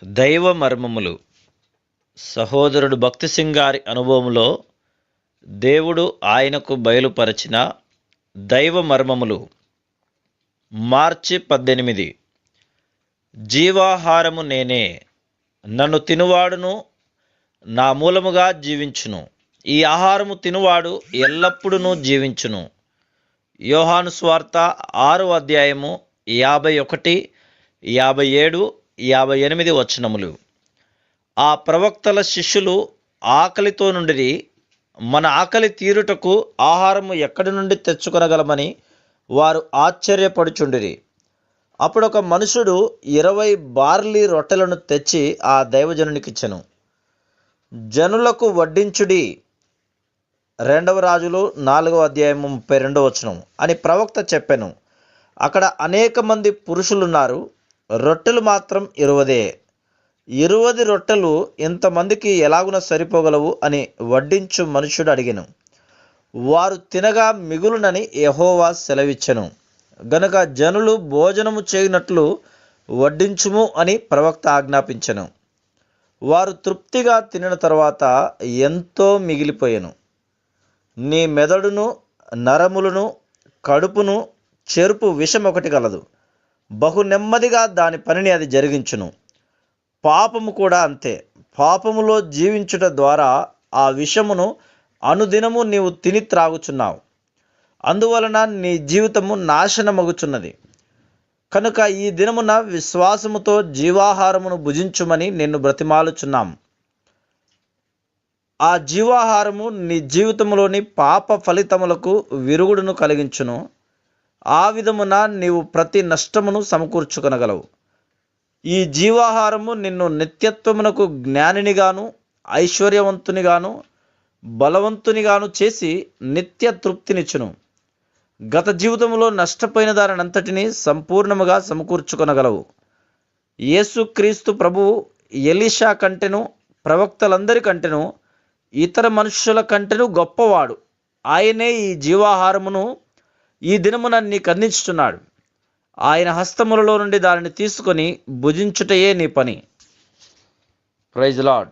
దైవ మర్మములు. సహోదరుడు భక్తి సింగ్ గారి అనుభవంలో దేవుడు ఆయనకు బయలుపరచిన దైవ మర్మములు. మార్చి 18. జీవాహారము నేనే, నన్ను తినువాడును నా మూలముగా జీవించును. ఈ ఆహారము తినువాడు ఎల్లప్పుడూ జీవించును. యోహాను స్వార్త 6వ అధ్యాయము 51, 57, 58 వచనములు. ఆ ప్రవక్తల శిష్యులు ఆకలితో నుండిరి. మన ఆకలి తీరుటకు ఆహారము ఎక్కడి నుండి తెచ్చుకొనగలమని వారు ఆశ్చర్యపడుచుండిరి. అప్పుడు ఒక మనుషుడు 20 బార్లీ రొట్టెలను తెచ్చి ఆ దైవజనునికిచ్చెను. జనులకు వడ్డించుడి, 2వ రాజులు 4వ అధ్యాయము 32 వచనం అని ప్రవక్త చెప్పెను. అక్కడ అనేక మంది పురుషులున్నారు, రొట్టెలు మాత్రం 20. 20 రొట్టెలు ఇంతమందికి ఎలాగున సరిపోగలవు అని వడ్డించు మనుషుడు అడిగెను. వారు తినగా మిగులునని యెహోవా సెలవిచ్చెను. గనుక జనులు భోజనము చేయునట్లు వడ్డించుము అని ప్రవక్త ఆజ్ఞాపించెను. వారు తృప్తిగా తినిన తర్వాత ఎంతో మిగిలిపోయెను. నీ మెదడును, నరములను, కడుపును చెరుపు విషం ఒకటి కలదు. బహు నెమ్మదిగా దాని పనిని అది జరిగించును. పాపము కూడా అంతే. పాపములో జీవించుట ద్వారా ఆ విషమును అనుదినము నీవు తిని త్రాగుచున్నావు. అందువలన నీ జీవితము నాశనమగుచున్నది. కనుక ఈ దినమున విశ్వాసముతో జీవాహారమును భుజించుమని నిన్ను బ్రతిమాలుచున్నాం. ఆ జీవాహారము నీ జీవితంలోని పాప ఫలితములకు విరుగుడును కలిగించును. ఆ విధమున నీవు ప్రతి నష్టమును సమకూర్చుకొనగలవు. ఈ జీవాహారము నిన్ను నిత్యత్వమునకు జ్ఞానినిగాను, ఐశ్వర్యవంతునిగాను, బలవంతునిగాను చేసి నిత్య తృప్తినిచ్చును. గత జీవితంలో నష్టపోయిన దానినంతటినీ సంపూర్ణముగా సమకూర్చుకొనగలవు. యేసుక్రీస్తు ప్రభువు ఎలీషా కంటెను, ప్రవక్తలందరి కంటెను, ఇతర మనుషుల కంటెను గొప్పవాడు. ఆయనే ఈ జీవాహారమును ఈ దినమున నీకు అందించుచున్నాడు. ఆయన హస్తములలో నుండి దానిని తీసుకొని భుజించుటయే నీ పని. Praise lord.